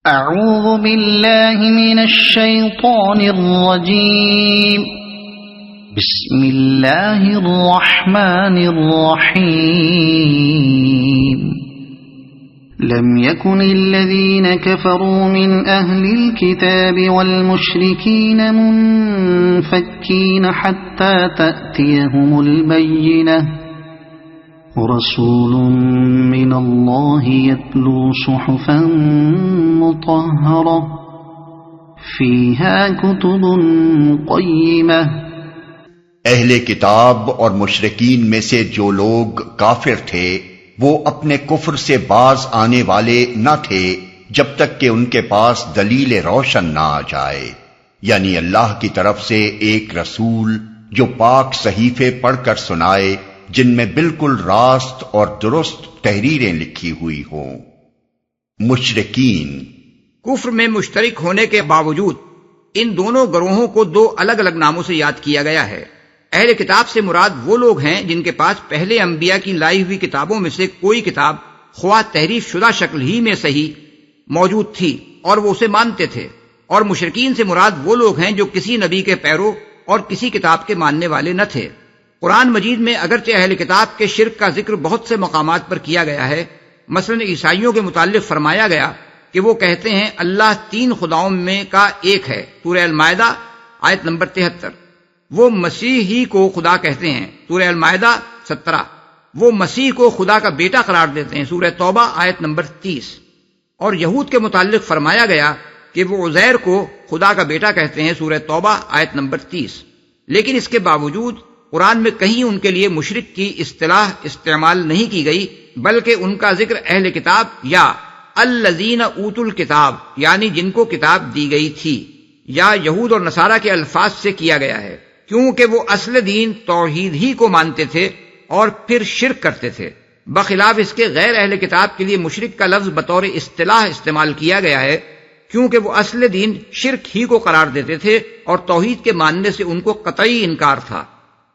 اعوذ باللہ من الشیطان الرجیم بسم اللہ الرحمن الرحیم لم يكن الذين كفروا من أهل الكتاب والمشركين منفكين حتى تأتيهم البينة ورسول من الله يتلو صحفا مطهرة فيها كتب قيمة۔ اہل کتاب اور مشرکین میں سے جو لوگ کافر تھے وہ اپنے کفر سے باز آنے والے نہ تھے جب تک کہ ان کے پاس دلیل روشن نہ آ جائے، یعنی اللہ کی طرف سے ایک رسول جو پاک صحیفے پڑھ کر سنائے جن میں بالکل راست اور درست تحریریں لکھی ہوئی ہوں۔ مشرکین کفر میں مشترک ہونے کے باوجود ان دونوں گروہوں کو دو الگ الگ ناموں سے یاد کیا گیا ہے۔ اہل کتاب سے مراد وہ لوگ ہیں جن کے پاس پہلے انبیاء کی لائی ہوئی کتابوں میں سے کوئی کتاب خواہ تحریف شدہ شکل ہی میں صحیح موجود تھی اور وہ اسے مانتے تھے، اور مشرکین سے مراد وہ لوگ ہیں جو کسی نبی کے پیرو اور کسی کتاب کے ماننے والے نہ تھے۔ قرآن مجید میں اگرچہ اہل کتاب کے شرک کا ذکر بہت سے مقامات پر کیا گیا ہے، مثلا عیسائیوں کے متعلق فرمایا گیا کہ وہ کہتے ہیں اللہ تین خداؤں میں کا ایک ہے، سورہ المائدہ آیت نمبر 73۔ وہ مسیح ہی کو خدا کہتے ہیں، سورہ المائدہ 17۔ وہ مسیح کو خدا کا بیٹا قرار دیتے ہیں، سورہ توبہ آیت نمبر 30۔ اور یہود کے متعلق فرمایا گیا کہ وہ عزیر کو خدا کا بیٹا کہتے ہیں، سورہ توبہ آیت نمبر 30۔ لیکن اس کے باوجود قرآن میں کہیں ان کے لیے مشرک کی اصطلاح استعمال نہیں کی گئی، بلکہ ان کا ذکر اہل کتاب یا الذین اوتوا الکتاب یعنی جن کو کتاب دی گئی تھی یا یہود اور نصارہ کے الفاظ سے کیا گیا ہے، کیونکہ وہ اصل دین توحید ہی کو مانتے تھے اور پھر شرک کرتے تھے، بخلاف اس کے غیر اہل کتاب کے لیے مشرک کا لفظ بطور اصطلاح استعمال کیا گیا ہے، کیونکہ وہ اصل دین شرک ہی کو قرار دیتے تھے اور توحید کے ماننے سے ان کو قطعی انکار تھا۔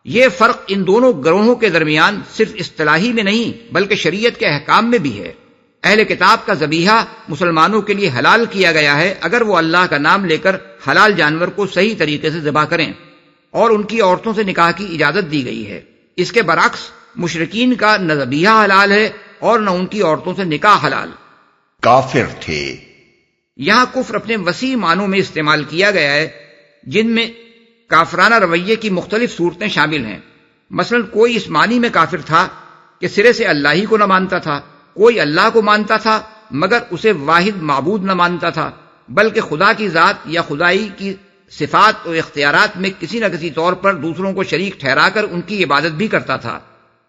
یہ فرق ان دونوں گروہوں کے درمیان صرف اصطلاحی میں نہیں بلکہ شریعت کے احکام میں بھی ہے۔ اہل کتاب کا ذبیحہ مسلمانوں کے لیے حلال کیا گیا ہے اگر وہ اللہ کا نام لے کر حلال جانور کو صحیح طریقے سے ذبح کریں، اور ان کی عورتوں سے نکاح کی اجازت دی گئی ہے۔ اس کے برعکس مشرکین کا نہ ذبیحہ حلال ہے اور نہ ان کی عورتوں سے نکاح حلال۔ کافر تھے یہاں کفر اپنے وسیع معنوں میں استعمال کیا گیا ہے، جن میں کافرانہ رویے کی مختلف صورتیں شامل ہیں۔ مثلا کوئی اس معنی میں کافر تھا کہ سرے سے اللہ ہی کو نہ مانتا تھا، کوئی اللہ کو مانتا تھا مگر اسے واحد معبود نہ مانتا تھا، بلکہ خدا کی ذات یا خدائی کی صفات اور اختیارات میں کسی نہ کسی طور پر دوسروں کو شریک ٹھہرا کر ان کی عبادت بھی کرتا تھا،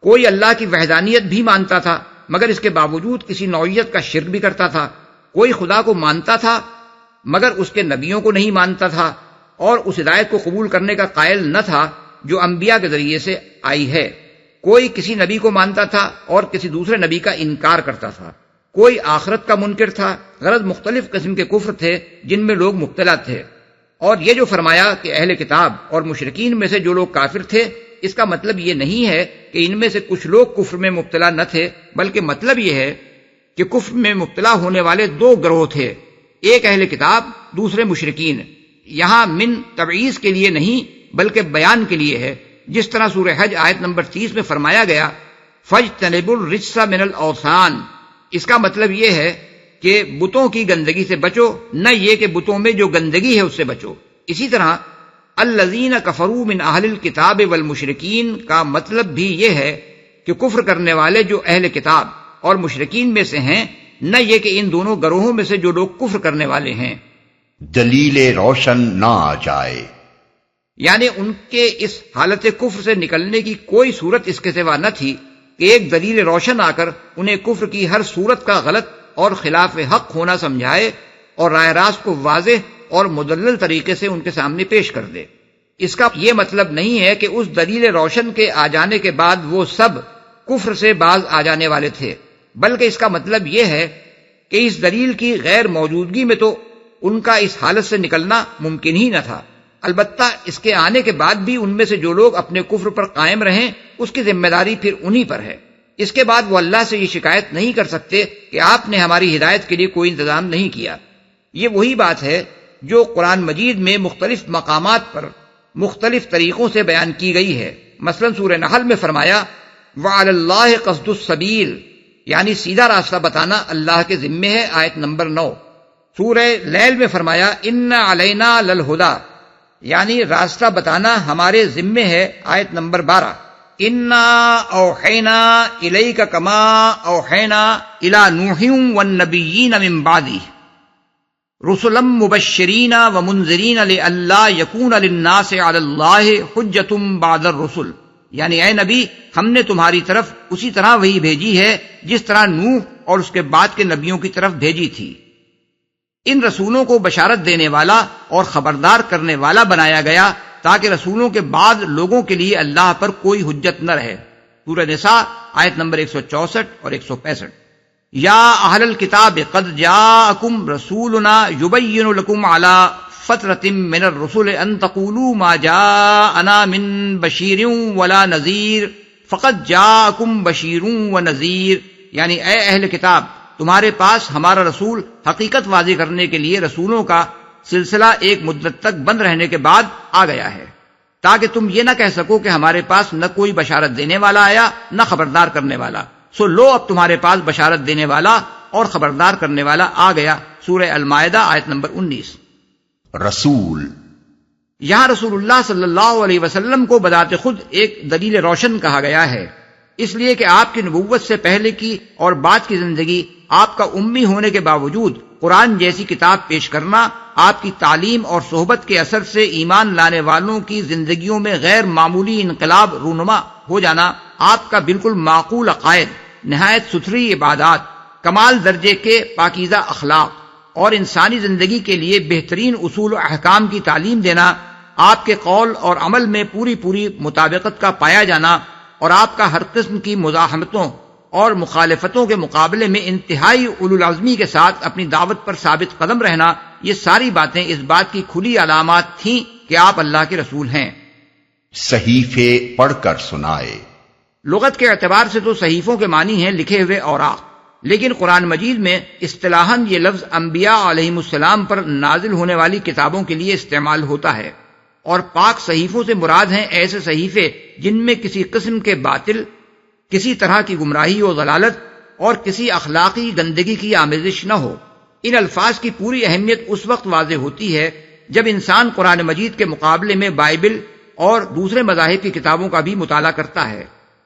کوئی اللہ کی وحدانیت بھی مانتا تھا مگر اس کے باوجود کسی نوعیت کا شرک بھی کرتا تھا، کوئی خدا کو مانتا تھا مگر اس کے نبیوں کو نہیں مانتا تھا اور اس ہدایت کو قبول کرنے کا قائل نہ تھا جو انبیاء کے ذریعے سے آئی ہے، کوئی کسی نبی کو مانتا تھا اور کسی دوسرے نبی کا انکار کرتا تھا، کوئی آخرت کا منکر تھا۔ غرض مختلف قسم کے کفر تھے جن میں لوگ مبتلا تھے۔ اور یہ جو فرمایا کہ اہل کتاب اور مشرکین میں سے جو لوگ کافر تھے، اس کا مطلب یہ نہیں ہے کہ ان میں سے کچھ لوگ کفر میں مبتلا نہ تھے، بلکہ مطلب یہ ہے کہ کفر میں مبتلا ہونے والے دو گروہ تھے، ایک اہل کتاب، دوسرے مشرکین۔ یہاں من تبعیض کے لیے نہیں بلکہ بیان کے لیے ہے، جس طرح سورہ حج آیت نمبر 30 میں فرمایا گیا فَاجْتَنِبُوا الرِّجْسَ مِنَ الْأَوْثَانِ۔ اس کا مطلب یہ ہے کہ بتوں کی گندگی سے بچو، نہ یہ کہ بتوں میں جو گندگی ہے اس سے بچو۔ اسی طرح الَّذِينَ كَفَرُوا مِنْ أَهْلِ الْكِتَابِ وَالْمُشْرِكِينَ کا مطلب بھی یہ ہے کہ کفر کرنے والے جو اہل کتاب اور مشرکین میں سے ہیں، نہ یہ کہ ان دونوں گروہوں میں سے جو لوگ کفر کرنے والے ہیں دلیل روشن نہ آ جائے، یعنی ان کے اس حالت کفر سے نکلنے کی کوئی صورت اس کے سوا نہ تھی کہ ایک دلیل روشن آ کر انہیں کفر کی ہر صورت کا غلط اور خلاف حق ہونا سمجھائے اور راہ راست کو واضح اور مدلل طریقے سے ان کے سامنے پیش کر دے۔ اس کا یہ مطلب نہیں ہے کہ اس دلیل روشن کے آ جانے کے بعد وہ سب کفر سے باز آ جانے والے تھے، بلکہ اس کا مطلب یہ ہے کہ اس دلیل کی غیر موجودگی میں تو ان کا اس حالت سے نکلنا ممکن ہی نہ تھا۔ البتہ اس کے آنے کے بعد بھی ان میں سے جو لوگ اپنے کفر پر قائم رہیں اس کی ذمہ داری پھر انہی پر ہے۔ اس کے بعد وہ اللہ سے یہ شکایت نہیں کر سکتے کہ آپ نے ہماری ہدایت کے لیے کوئی انتظام نہیں کیا۔ یہ وہی بات ہے جو قرآن مجید میں مختلف مقامات پر مختلف طریقوں سے بیان کی گئی ہے۔ مثلا سورہ نحل میں فرمایا وَعَلَى اللَّهِ قَصْدُ السَّبِيلِ، یعنی سیدھا راستہ بتانا اللہ کے ذمے ہے، آیت نمبر 9۔ سورہ لیل میں فرمایا اِنَّ عَلَيْنَا لَلْهُدَى، یعنی راستہ بتانا ہمارے ذمے ہے، آیت نمبر 12۔ اِنَّا أَوْحَيْنَا إِلَيْكَ كَمَا أَوْحَيْنَا إِلَى نُوحٍ وَالنَّبِيِّينَ مِن بَعْدِهِ رُسُلًا مُبَشِّرِينَ وَمُنذِرِينَ لِئَلَّا يَكُونَ لِلنَّاسِ عَلَى اللَّهِ حُجَّةٌ بَعْدَ الرُّسُلِ، یعنی اے نبی ہم نے تمہاری طرف اسی طرح وہی بھیجی ہے جس طرح نوح اور اس کے بعد کے نبیوں کی طرف بھیجی تھی۔ ان رسولوں کو بشارت دینے والا اور خبردار کرنے والا بنایا گیا تاکہ رسولوں کے بعد لوگوں کے لیے اللہ پر کوئی حجت نہ رہے۔ سورہ نساء آیت نمبر 164 اور 165۔ یا اہل الکتاب قد جاءکم رسولنا یبین لکم علی فترۃ من الرسل ان تقولوا ما جاءنا من بشیر ولا نذیر فقد جاءکم بشیر ونذیر، یعنی اے اہل کتاب تمہارے پاس ہمارا رسول حقیقت واضح کرنے کے لیے رسولوں کا سلسلہ ایک مدت تک بند رہنے کے بعد آ گیا ہے، تاکہ تم یہ نہ کہہ سکو کہ ہمارے پاس نہ کوئی بشارت دینے والا آیا نہ خبردار کرنے والا۔ سو لو اب تمہارے پاس بشارت دینے والا اور خبردار کرنے والا آ گیا۔ سورہ المائدہ آیت نمبر 19۔ رسول، یہاں رسول اللہ صلی اللہ علیہ وسلم کو بذات خود ایک دلیل روشن کہا گیا ہے، اس لیے کہ آپ کی نبوت سے پہلے کی اور بعد کی زندگی آپ کا امی ہونے کے باوجود قرآن جیسی کتاب پیش کرنا آپ کی تعلیم اور صحبت کے اثر سے ایمان لانے والوں کی زندگیوں میں غیر معمولی انقلاب رونما ہو جانا، آپ کا بالکل معقول عقائد، نہایت ستھری عبادات، کمال درجے کے پاکیزہ اخلاق اور انسانی زندگی کے لیے بہترین اصول و احکام کی تعلیم دینا، آپ کے قول اور عمل میں پوری مطابقت کا پایا جانا اور آپ کا ہر قسم کی مزاحمتوں اور مخالفتوں کے مقابلے میں انتہائی اولو العزمی کے ساتھ اپنی دعوت پر ثابت قدم رہنا، یہ ساری باتیں اس بات کی کھلی علامات تھیں کہ آپ اللہ کے رسول ہیں۔ صحیفے پڑھ کر سنائے۔ لغت کے اعتبار سے تو صحیفوں کے معنی ہیں لکھے ہوئے اوراق، لیکن قرآن مجید میں اصطلاحاً یہ لفظ انبیاء علیہم السلام پر نازل ہونے والی کتابوں کے لیے استعمال ہوتا ہے، اور پاک صحیفوں سے مراد ہیں ایسے صحیفے جن میں کسی قسم کے باطل، کسی طرح کی گمراہی و ضلالت اور کسی اخلاقی گندگی کی آمیزش نہ ہو۔ ان الفاظ کی پوری اہمیت اس وقت واضح ہوتی ہے جب انسان قرآن مجید کے مقابلے میں بائبل اور دوسرے مذاہب کی کتابوں کا بھی مطالعہ کرتا ہے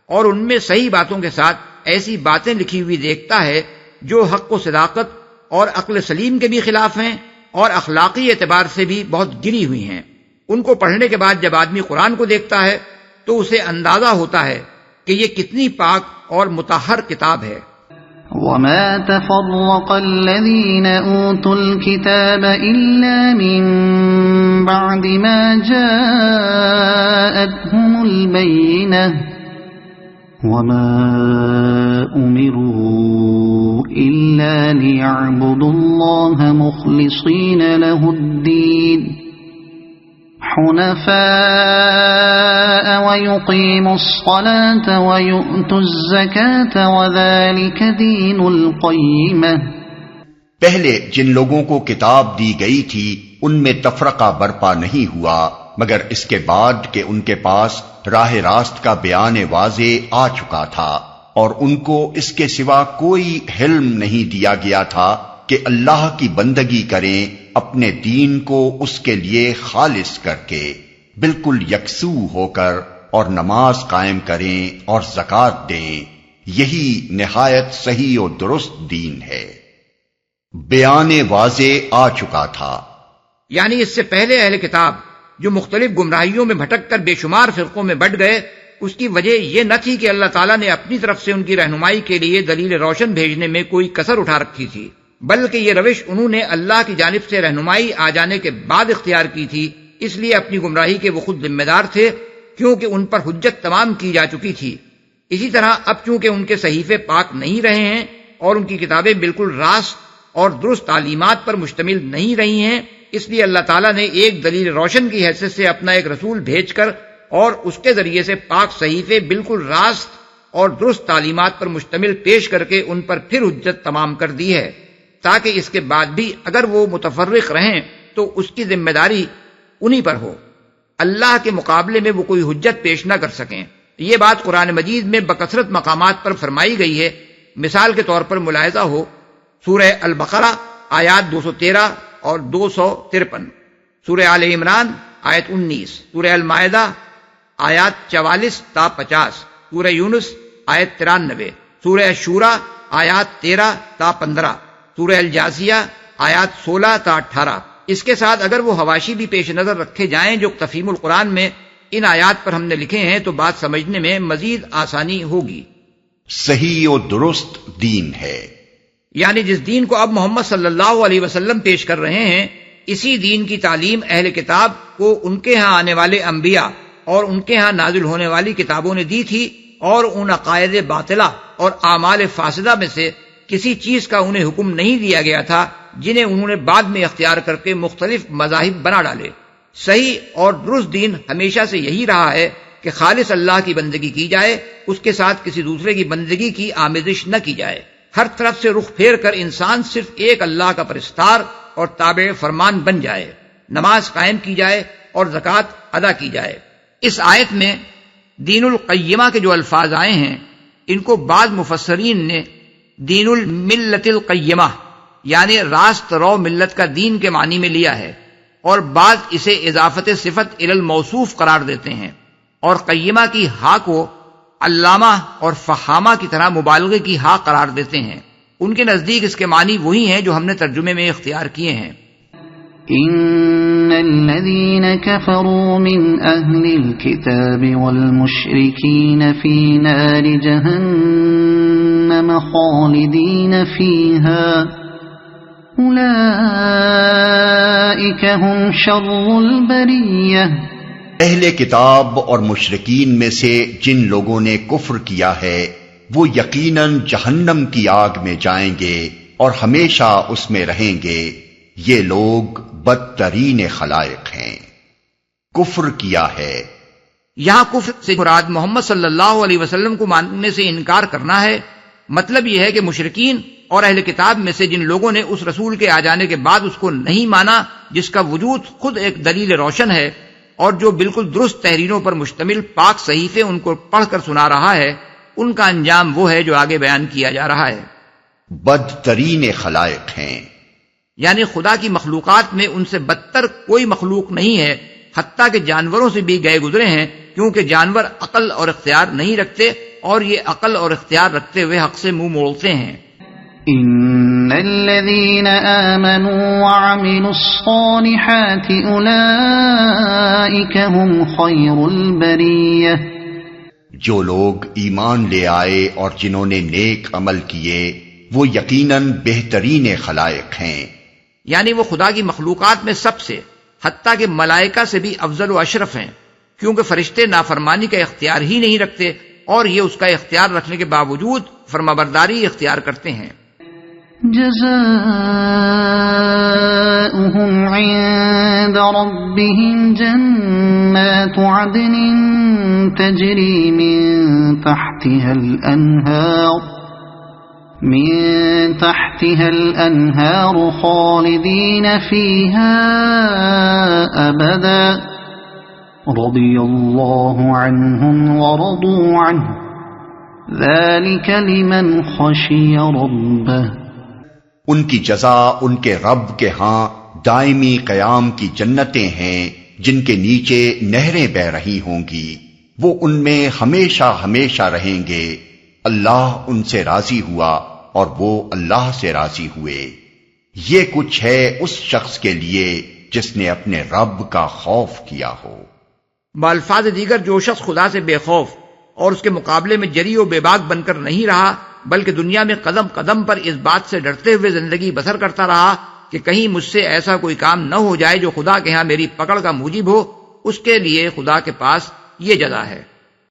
اور ان میں صحیح باتوں کے ساتھ ایسی باتیں لکھی ہوئی دیکھتا ہے جو حق و صداقت اور عقل سلیم کے بھی خلاف ہیں اور اخلاقی اعتبار سے بھی بہت گری ہوئی ہیں۔ ان کو پڑھنے کے بعد جب آدمی قرآن کو دیکھتا ہے تو اسے اندازہ ہوتا ہے کہ یہ کتنی پاک اور مطہر کتاب ہے۔ وَمَا تَفَرَّقَ الَّذِينَ أُوتُوا الْكِتَابَ إِلَّا مِن بَعْدِ مَا جَاءَتْهُمُ الْبَيِّنَةُ وَمَا أُمِرُوا إِلَّا لِيَعْبُدُوا اللَّهَ مُخْلِصِينَ لَهُ الدِّينَ حنفاء ويقيموا الصلاة ويؤتوا الزكاة وذلك دين القيمة۔ پہلے جن لوگوں کو کتاب دی گئی تھی ان میں تفرقہ برپا نہیں ہوا مگر اس کے بعد کہ ان کے پاس راہ راست کا بیان واضح آ چکا تھا، اور ان کو اس کے سوا کوئی حلم نہیں دیا گیا تھا کہ اللہ کی بندگی کریں اپنے دین کو اس کے لیے خالص کر کے، بالکل یکسو ہو کر، اور نماز قائم کریں اور زکوٰۃ دیں، یہی نہایت صحیح و درست دین ہے۔ بیان واضح آ چکا تھا، یعنی اس سے پہلے اہل کتاب جو مختلف گمراہیوں میں بھٹک کر بے شمار فرقوں میں بٹ گئے، اس کی وجہ یہ نہ تھی کہ اللہ تعالیٰ نے اپنی طرف سے ان کی رہنمائی کے لیے دلیل روشن بھیجنے میں کوئی کسر اٹھا رکھی تھی، بلکہ یہ روش انہوں نے اللہ کی جانب سے رہنمائی آ جانے کے بعد اختیار کی تھی، اس لیے اپنی گمراہی کے وہ خود ذمہ دار تھے کیونکہ ان پر حجت تمام کی جا چکی تھی۔ اسی طرح اب چونکہ ان کے صحیفے پاک نہیں رہے ہیں اور ان کی کتابیں بالکل راست اور درست تعلیمات پر مشتمل نہیں رہی ہیں، اس لیے اللہ تعالیٰ نے ایک دلیل روشن کی حیثیت سے اپنا ایک رسول بھیج کر اور اس کے ذریعے سے پاک صحیفے بالکل راست اور درست تعلیمات پر مشتمل پیش کر کے ان پر پھر حجت تمام کر دی ہے۔ تاکہ اس کے بعد بھی اگر وہ متفرق رہیں تو اس کی ذمہ داری انہی پر ہو، اللہ کے مقابلے میں وہ کوئی حجت پیش نہ کر سکیں۔ یہ بات قرآن مجید میں بکثرت مقامات پر فرمائی گئی ہے۔ مثال کے طور پر ملاحظہ ہو سورہ البقرہ آیات 213 اور 253، سورہ آل عمران آیت 19، سورہ المائدہ آیات 44 تا 50، سورہ یونس آیت 93، سورہ شورى آیات 13 تا 15، سورہ الجاثیہ آیات 16 تا 18۔ اس کے ساتھ اگر وہ حواشی بھی پیش نظر رکھے جائیں جو تفہیم القرآن میں ان آیات پر ہم نے لکھے ہیں تو بات سمجھنے میں مزید آسانی ہوگی۔ صحیح و درست دین ہے، یعنی جس دین کو اب محمد صلی اللہ علیہ وسلم پیش کر رہے ہیں، اسی دین کی تعلیم اہل کتاب کو ان کے ہاں آنے والے انبیاء اور ان کے ہاں نازل ہونے والی کتابوں نے دی تھی، اور ان عقائد باطلہ اور اعمال فاسدہ میں سے کسی چیز کا انہیں حکم نہیں دیا گیا تھا جنہیں انہوں نے بعد میں اختیار کر کے مختلف مذاہب بنا ڈالے۔ صحیح اور درست دین ہمیشہ سے یہی رہا ہے کہ خالص اللہ کی بندگی کی جائے، اس کے ساتھ کسی دوسرے کی بندگی کی آمیزش نہ کی جائے، ہر طرف سے رخ پھیر کر انسان صرف ایک اللہ کا پرستار اور تابع فرمان بن جائے، نماز قائم کی جائے اور زکوٰۃ ادا کی جائے۔ اس آیت میں دین القیمہ کے جو الفاظ آئے ہیں ان کو بعض مفسرین نے دین الملت القیمہ یعنی راست رو ملت کا دین کے معنی میں لیا ہے، اور بعض اسے اضافت صفت الی الموصوف قرار دیتے ہیں، اور قیمہ کی ہا کو علامہ اور فہامہ کی طرح مبالغے کی ہا قرار دیتے ہیں۔ ان کے نزدیک اس کے معنی وہی ہیں جو ہم نے ترجمے میں اختیار کیے ہیں۔ ان الذين كفروا من اهل الكتاب والمشركين في نار جهنم خالدين فيها اولئك هم شر البرية۔ اہل کتاب اور مشرکین میں سے جن لوگوں نے کفر کیا ہے وہ یقیناً جہنم کی آگ میں جائیں گے اور ہمیشہ اس میں رہیں گے، یہ لوگ بدترین خلائق ہیں۔ کفر کیا ہے، یہاں کفر سے مراد محمد صلی اللہ علیہ وسلم کو ماننے سے انکار کرنا ہے۔ مطلب یہ ہے کہ مشرکین اور اہل کتاب میں سے جن لوگوں نے اس رسول کے آ جانے کے بعد اس کو نہیں مانا جس کا وجود خود ایک دلیل روشن ہے اور جو بالکل درست تحریروں پر مشتمل پاک صحیفے ان کو پڑھ کر سنا رہا ہے، ان کا انجام وہ ہے جو آگے بیان کیا جا رہا ہے۔ بدترین خلائق ہیں، یعنی خدا کی مخلوقات میں ان سے بدتر کوئی مخلوق نہیں ہے، حتیٰ کہ جانوروں سے بھی گئے گزرے ہیں، کیونکہ جانور عقل اور اختیار نہیں رکھتے اور یہ عقل اور اختیار رکھتے ہوئے حق سے منہ موڑتے ہیں۔ ان الذين آمنوا وعملوا الصالحات اولئك هم خير البرية۔ جو لوگ ایمان لے آئے اور جنہوں نے نیک عمل کیے وہ یقیناً بہترین خلائق ہیں، یعنی وہ خدا کی مخلوقات میں سب سے، حتیٰ کہ ملائکہ سے بھی افضل و اشرف ہیں، کیونکہ فرشتے نافرمانی کا اختیار ہی نہیں رکھتے اور یہ اس کا اختیار رکھنے کے باوجود فرمانبرداری اختیار کرتے ہیں۔ جزاؤهم عند ربهم جنات عدن تجري من تحتها الأنهار خالدين فيها أبدا رضي الله عنهم ورضوا عنه ذلك لمن خشي ربه۔ ان کی جزا ان کے رب کے ہاں دائمی قیام کی جنتیں ہیں جن کے نیچے نہریں بہ رہی ہوں گی، وہ ان میں ہمیشہ ہمیشہ رہیں گے، اللہ ان سے راضی ہوا اور وہ اللہ سے راضی ہوئے۔ یہ کچھ ہے اس شخص کے لیے جس نے اپنے رب کا خوف کیا ہو۔ بالفاظ دیگر جو شخص خدا سے بے خوف اور اس کے مقابلے میں جری و بے باک بن کر نہیں رہا بلکہ دنیا میں قدم قدم پر اس بات سے ڈرتے ہوئے زندگی بسر کرتا رہا کہ کہیں مجھ سے ایسا کوئی کام نہ ہو جائے جو خدا کے ہاں میری پکڑ کا موجب ہو، اس کے لیے خدا کے پاس یہ جزا ہے۔